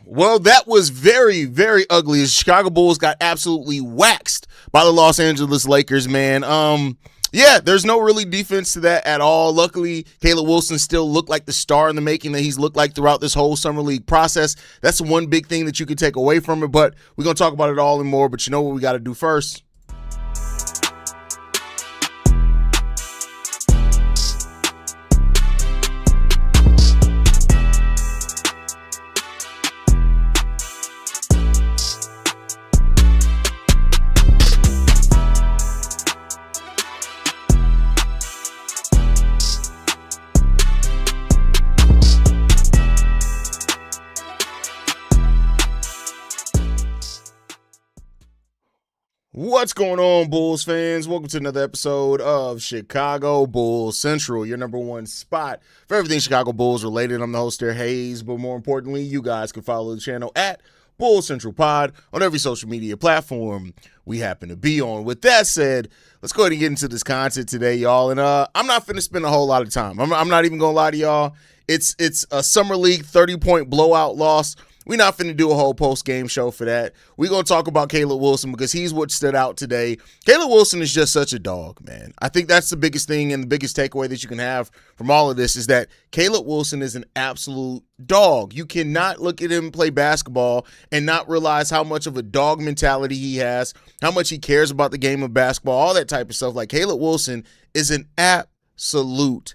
Well, that was very, very ugly. The Chicago Bulls got absolutely waxed by the Los Angeles Lakers, man. Yeah, there's no really defense to that at all. Luckily, Caleb Wilson still looked like the star in the making that he's looked like throughout this whole summer league process. That's the one big thing that you can take away from it, but we're going to talk about it all and more, but you know what we got to do first? What's going on, Bulls fans? Welcome to another episode of Chicago Bulls Central, your number one spot for everything Chicago Bulls related. I'm the host there, Haize, but more importantly, you guys can follow the channel at Bulls Central Pod on every social media platform we happen to be on. With that said, let's go ahead and get into this content today, y'all. And I'm not finna spend a whole lot of time. I'm not even gonna lie to y'all. It's a summer league 30-point blowout loss. We're not finna do a whole post-game show for that. We're going to talk about Caleb Wilson because he's what stood out today. Caleb Wilson is just such a dog, man. I think that's the biggest thing and the biggest takeaway that you can have from all of this is that Caleb Wilson is an absolute dog. You cannot look at him play basketball and not realize how much of a dog mentality he has, how much he cares about the game of basketball, all that type of stuff. Like, Caleb Wilson is an absolute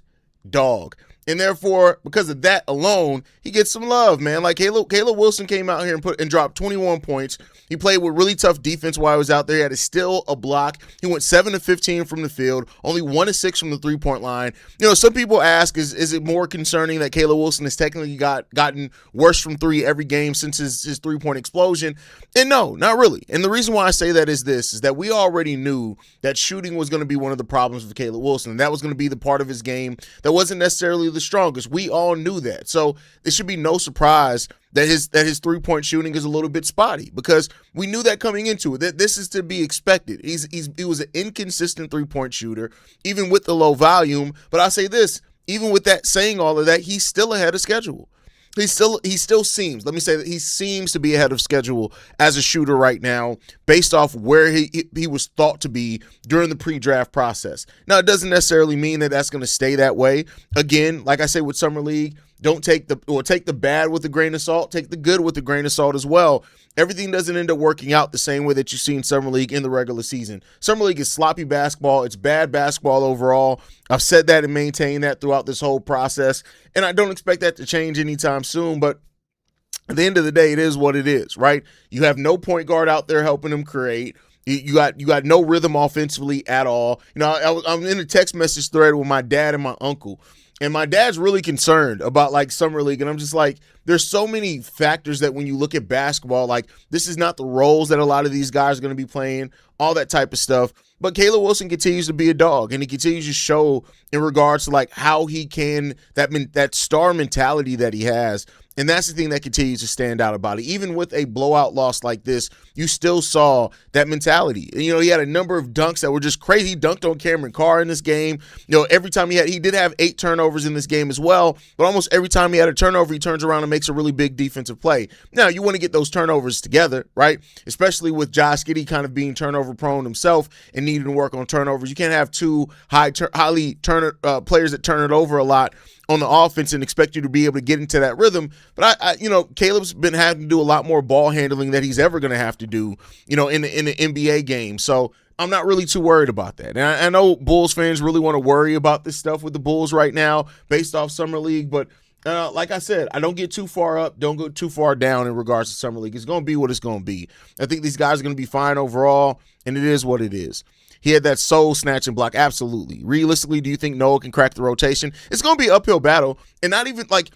dog. And therefore, because of that alone, he gets some love, man. Like Caleb Wilson came out here and dropped 21 points. He played with really tough defense while he was out there. He had a steal, a block. He went 7 of 15 from the field, only 1 of 6 from the three-point line. You know, some people ask, is it more concerning that Caleb Wilson has technically gotten worse from three every game since his three-point explosion? And no, not really. And the reason why I say that is that we already knew that shooting was going to be one of the problems with Caleb Wilson, and that was going to be the part of his game that wasn't necessarily the strongest. We all knew that. So it should be no surprise that his three-point shooting is a little bit spotty because we knew that coming into it. That this is to be expected. He was an inconsistent three-point shooter, even with the low volume. But I'll say this, even with that saying all of that, he's still ahead of schedule. He still seems, let me say that he seems to be ahead of schedule as a shooter right now based off where he was thought to be during the pre-draft process. Now, it doesn't necessarily mean that that's going to stay that way. Again, like I say with Summer League, take the bad with a grain of salt, take the good with a grain of salt as well. Everything doesn't end up working out the same way that you see in Summer League in the regular season. Summer League is sloppy basketball. It's bad basketball overall. I've said that and maintained that throughout this whole process, and I don't expect that to change anytime soon, but at the end of the day, it is what it is, right? You have no point guard out there helping him create. You got no rhythm offensively at all. You know, I'm in a text message thread with my dad and my uncle, and my dad's really concerned about, like, Summer League, and I'm just like, there's so many factors that when you look at basketball, like, this is not the roles that a lot of these guys are going to be playing, all that type of stuff. But Caleb Wilson continues to be a dog, and he continues to show in regards to, like, how he can, that star mentality that he has. And that's the thing that continues to stand out about it. Even with a blowout loss like this, you still saw that mentality. And, you know, he had a number of dunks that were just crazy. He dunked on Cameron Carr in this game. You know, every time he did have 8 turnovers in this game as well, but almost every time he had a turnover, he turns around and makes a really big defensive play. Now, you want to get those turnovers together, right? Especially with Josh Giddey kind of being turnover prone himself and needing to work on turnovers. You can't have two highly players that turn it over a lot on the offense and expect you to be able to get into that rhythm. But Caleb's been having to do a lot more ball handling that he's ever going to have to do, you know, in the NBA game. So I'm not really too worried about that. And I know Bulls fans really want to worry about this stuff with the Bulls right now based off Summer League. But like I said, I don't get too far up, don't go too far down in regards to Summer League. It's going to be what it's going to be. I think these guys are going to be fine overall, and it is what it is. He had that soul snatching block. Absolutely. Realistically, do you think Noah can crack the rotation? It's going to be an uphill battle. And not even like,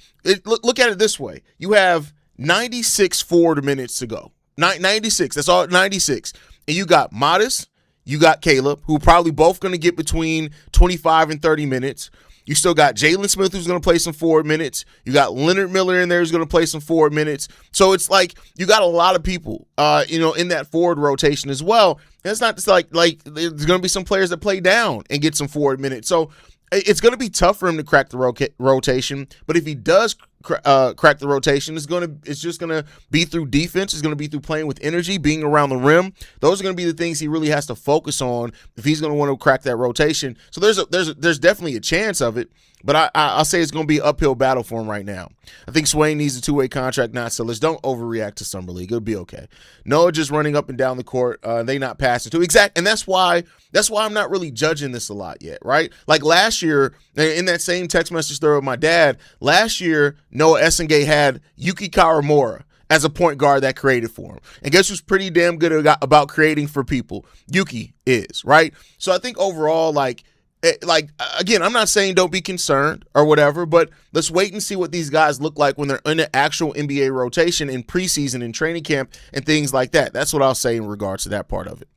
look at it this way. You have 96 forward minutes to go. 96. That's all, 96. And you got Modest, you got Caleb, who are probably both going to get between 25 and 30 minutes. You still got Jalen Smith, who's going to play some forward minutes. You got Leonard Miller in there, who's going to play some forward minutes. So it's like you got a lot of people, in that forward rotation as well. And it's not just like there's going to be some players that play down and get some forward minutes. So it's going to be tough for him to crack the rotation. But if he does crack the rotation. It's just gonna be through defense. It's gonna be through playing with energy, being around the rim. Those are gonna be the things he really has to focus on if he's gonna want to crack that rotation. So there's definitely a chance of it, but I'll say it's gonna be an uphill battle for him right now. I think Swain needs a two-way contract, not sellers. Don't overreact to Summer League. It'll be okay. Noah just running up and down the court. They not passing to exact, and that's why I'm not really judging this a lot yet, right? Like last year, in that same text message thread with my dad, last year, Noah Essengate had Yuki Karamora as a point guard that created for him. And guess who's pretty damn good about creating for people? Yuki is, right? So I think overall, again, I'm not saying don't be concerned or whatever, but let's wait and see what these guys look like when they're in the actual NBA rotation in preseason and training camp and things like that. That's what I'll say in regards to that part of it.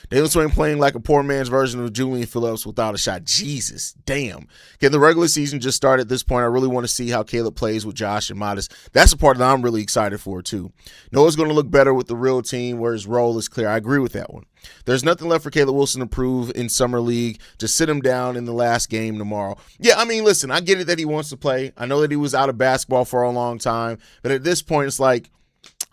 Dailyn Swain playing like a poor man's version of Julian Phillips without a shot. Jesus, damn. Okay, the regular season just started at this point. I really want to see how Caleb plays with Josh and Modest. That's the part that I'm really excited for, too. Noah's going to look better with the real team where his role is clear. I agree with that one. There's nothing left for Caleb Wilson to prove in Summer League. Just sit him down in the last game tomorrow. Yeah, I mean, listen, I get it that he wants to play. I know that he was out of basketball for a long time. But at this point, it's like,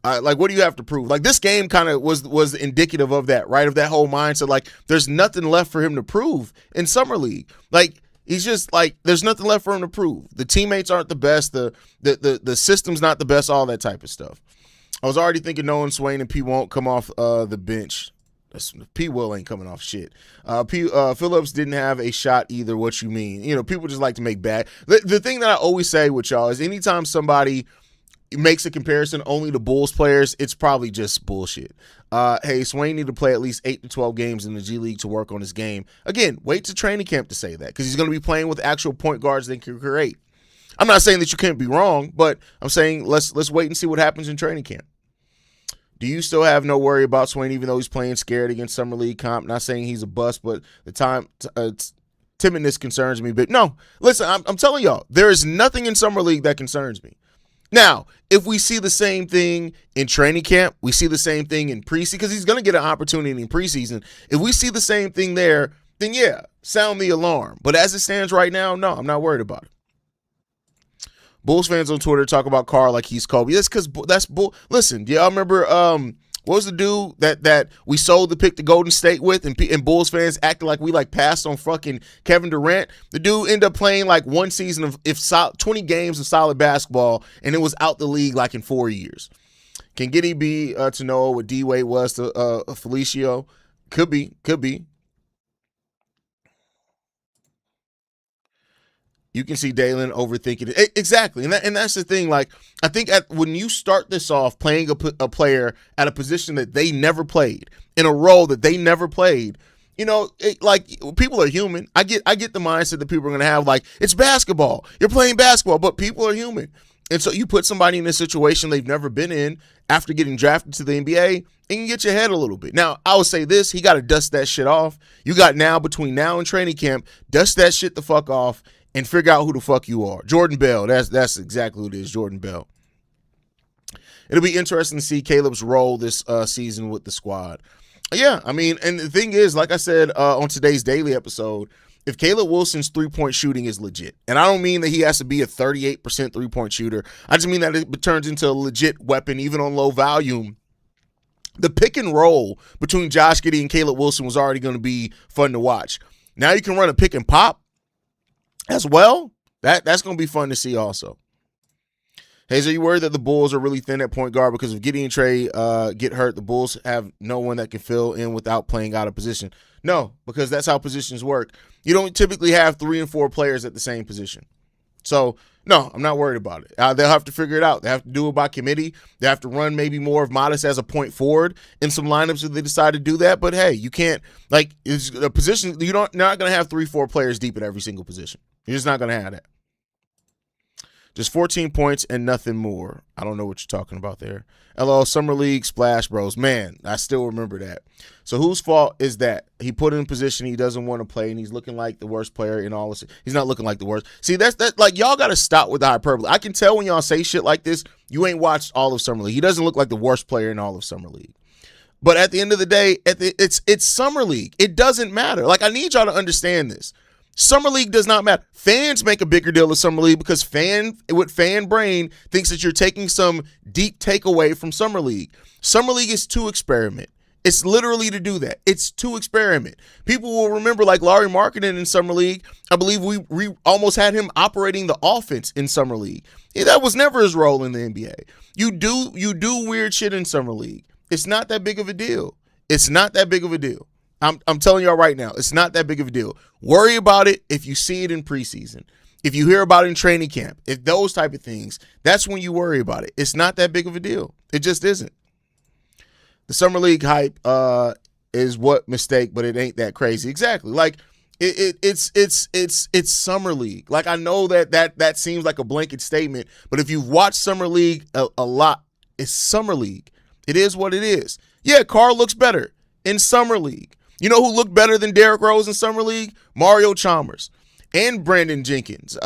what do you have to prove? Like, this game kind of was indicative of that, right? Of that whole mindset. Like, there's nothing left for him to prove in Summer League. Like, he's just like, there's nothing left for him to prove. The teammates aren't the best. The system's not the best, all that type of stuff. I was already thinking Dailyn Swain and P won't come off the bench. P Will ain't coming off shit. Phillips didn't have a shot either. What you mean? You know, people just like to make bad. The thing that I always say with y'all is anytime somebody makes a comparison only to Bulls players, it's probably just bullshit. Hey, Swain need to play at least 8 to 12 games in the G League to work on his game. Again, wait to training camp to say that because he's going to be playing with actual point guards that can create. I'm not saying that you can't be wrong, but I'm saying let's wait and see what happens in training camp. Do you still have no worry about Swain even though he's playing scared against Summer League comp? Not saying he's a bust, but the timidness concerns me. But no, listen, I'm telling y'all, there is nothing in Summer League that concerns me. Now, if we see the same thing in training camp, we see the same thing in preseason, because he's going to get an opportunity in preseason. If we see the same thing there, then yeah, sound the alarm. But as it stands right now, no, I'm not worried about it. Bulls fans on Twitter talk about Carl like he's Kobe. That's because that's bull. Listen, do y'all remember what was the dude that we sold the pick to Golden State with, and Bulls fans acted like we passed on fucking Kevin Durant? The dude ended up playing like one season of 20 games of solid basketball, and it was out the league like in 4 years. Can Giddey be to Noah what D Wade was to Felicio? Could be. You can see Dailyn overthinking it. Exactly. And that's the thing. Like, I think when you start this off playing a player at a position that they never played, in a role that they never played, you know, people are human. I get the mindset that people are going to have, like, it's basketball. You're playing basketball, but people are human. And so you put somebody in a situation they've never been in after getting drafted to the NBA, and you get your head a little bit. Now, I would say this, he got to dust that shit off. You got between now and training camp, dust that shit the fuck off, and figure out who the fuck you are. Jordan Bell, that's exactly who it is, Jordan Bell. It'll be interesting to see Caleb's role this season with the squad. Yeah, I mean, and the thing is, like I said on today's daily episode, if Caleb Wilson's three-point shooting is legit, and I don't mean that he has to be a 38% three-point shooter, I just mean that it turns into a legit weapon even on low volume, the pick and roll between Josh Giddey and Caleb Wilson was already going to be fun to watch. Now you can run a pick and pop as well. That's going to be fun to see also. Haize, are you worried that the Bulls are really thin at point guard because if Giddey and Trey get hurt, the Bulls have no one that can fill in without playing out of position? No, because that's how positions work. You don't typically have 3 and 4 players at the same position. So, no, I'm not worried about it. They'll have to figure it out. They have to do it by committee. They have to run maybe more of Modest as a point forward in some lineups if they decide to do that. But, hey, you can't, it's a position, you're not going to have 3-4 players deep at every single position. You're just not going to have that. Just 14 points and nothing more. I don't know what you're talking about there. LO, Summer League, Splash Bros. Man, I still remember that. So whose fault is that? He put in a position he doesn't want to play, and he's looking like the worst player in all this. He's not looking like the worst. See, that's y'all got to stop with the hyperbole. I can tell when y'all say shit like this, you ain't watched all of Summer League. He doesn't look like the worst player in all of Summer League. But at the end of the day, it's Summer League. It doesn't matter. I need y'all to understand this. Summer League does not matter. Fans make a bigger deal of Summer League because fan brain thinks that you're taking some deep takeaway from Summer League. Summer League is to experiment. It's literally to do that. It's to experiment. People will remember like Larry Markkinen in Summer League. I believe we almost had him operating the offense in Summer League. Yeah, that was never his role in the NBA. You do weird shit in Summer League. It's not that big of a deal. It's not that big of a deal. I'm telling y'all right now, it's not that big of a deal. Worry about it if you see it in preseason. If you hear about it in training camp, if those type of things, that's when you worry about it. It's not that big of a deal. It just isn't. The Summer League hype is what mistake, but it ain't that crazy. Exactly. Like it's Summer League. Like I know that seems like a blanket statement, but if you've watched Summer League a lot, it's Summer League. It is what it is. Yeah, Carl looks better in Summer League. You know who looked better than Derrick Rose in Summer League? Mario Chalmers and Brandon Jennings.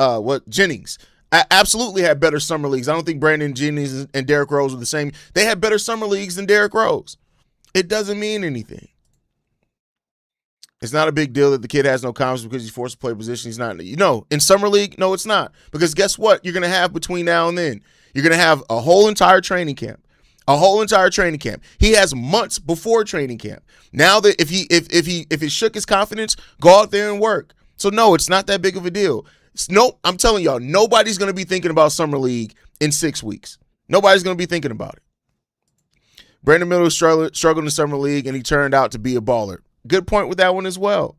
Absolutely had better Summer Leagues. I don't think Brandon Jennings and Derrick Rose were the same. They had better Summer Leagues than Derrick Rose. It doesn't mean anything. It's not a big deal that the kid has no confidence because he's forced to play a position he's not. In Summer League, no, it's not. Because guess what? You're going to have between now and then. You're going to have a whole entire training camp. He has months before training camp. Now that if it shook his confidence, go out there and work. So no, it's not that big of a deal. Nope, I'm telling y'all, nobody's going to be thinking about Summer League in 6 weeks. Nobody's going to be thinking about it. Brandon Miller struggled in Summer League, and he turned out to be a baller. Good point with that one as well.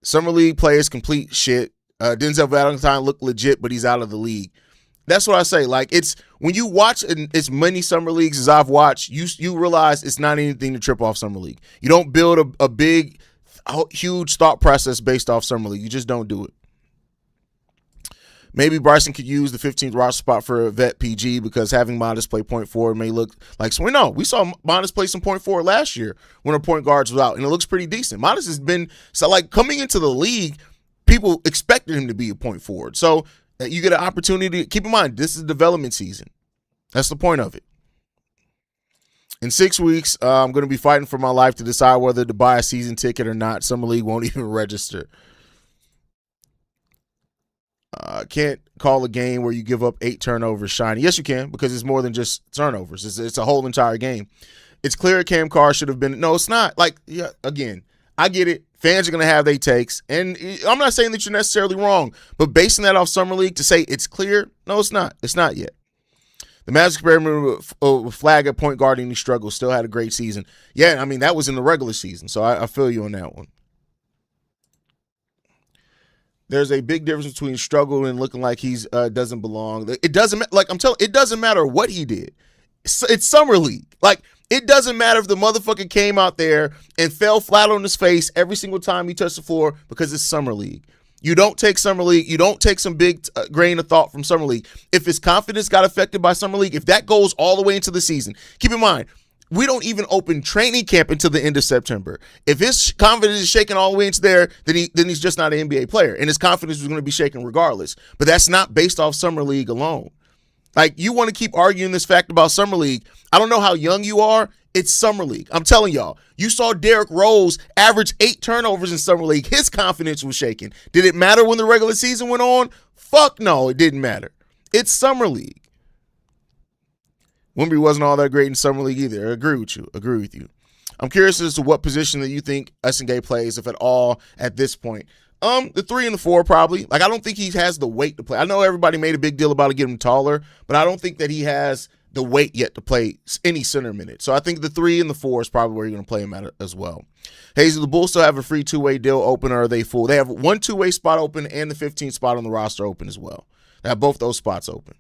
Summer League players complete shit. Denzel Valentine looked legit, but he's out of the league. That's what I say. Like, it's when you watch as many Summer Leagues as I've watched, you realize it's not anything to trip off Summer League. You don't build a big, huge thought process based off Summer League. You just don't do it. Maybe Bryson could use the 15th roster spot for a vet PG because having Modest play point forward may look like Swain. No, we saw Modest play some point forward last year when our point guards was out, and it looks pretty decent. Modest has been coming into the league, people expected him to be a point forward. So you get an opportunity. Keep in mind, this is development season. That's the point of it. In 6 weeks, I'm going to be fighting for my life to decide whether to buy a season ticket or not. Summer League won't even register. Can't call a game where you give up 8 turnovers shiny. Yes, you can, because it's more than just turnovers. It's a whole entire game. It's clear Cam Carr should have been. No, it's not. Again, I get it. Fans are going to have their takes. And I'm not saying that you're necessarily wrong, but basing that off Summer League to say it's clear, no, it's not. It's not yet. The Magic experiment with Flag at point guarding these struggles still had a great season. Yeah, I mean, that was in the regular season, so I feel you on that one. There's a big difference between struggle and looking like he's doesn't belong. It doesn't it doesn't matter what he did. It's Summer League. It doesn't matter if the motherfucker came out there and fell flat on his face every single time he touched the floor because it's Summer League. You don't take Summer League. You don't take some big grain of thought from Summer League. If his confidence got affected by Summer League, if that goes all the way into the season, keep in mind, we don't even open training camp until the end of September. If his confidence is shaking all the way into there, then he's just not an NBA player, and his confidence is going to be shaken regardless. But that's not based off Summer League alone. You want to keep arguing this fact about Summer League. I don't know how young you are. It's Summer League. I'm telling y'all. You saw Derrick Rose average 8 turnovers in Summer League. His confidence was shaken. Did it matter when the regular season went on? Fuck no, it didn't matter. It's Summer League. Wemby wasn't all that great in Summer League either. I agree with you. I'm curious as to what position that you think Essengay plays, if at all, at this point. The 3 and the 4 probably. I don't think he has the weight to play. I know everybody made a big deal about it getting him taller, but I don't think that he has the weight yet to play any center minute. So I think the 3 and the 4 is probably where you're going to play him at as well. Haize, the Bulls still have a free 2-way deal open, or are they full? They have one 2-way spot open and the 15th spot on the roster open as well. They have both those spots open.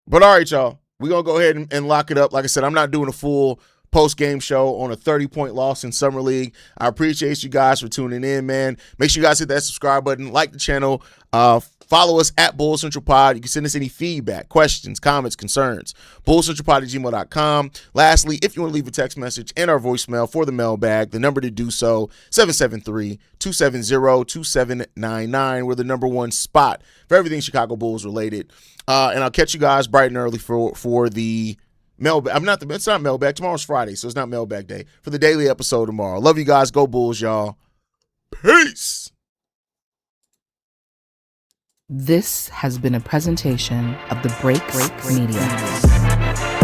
But all right, y'all, we're going to go ahead and lock it up. Like I said, I'm not doing a full post-game show on a 30-point loss in Summer League. I appreciate you guys for tuning in, man. Make sure you guys hit that subscribe button, like the channel, follow us at Bull Central Pod. You can send us any feedback, questions, comments, concerns, bullcentralpod@gmail.com. Lastly, if you want to leave a text message and our voicemail for the mailbag, the number to do so, 773-270-2799. We're the #1 spot for everything Chicago Bulls related. And I'll catch you guys bright and early for the mailbag. It's not mailbag. Tomorrow's Friday, so it's not mailbag day. For the daily episode tomorrow. Love you guys. Go Bulls, y'all. Peace. This has been a presentation of the Break Media.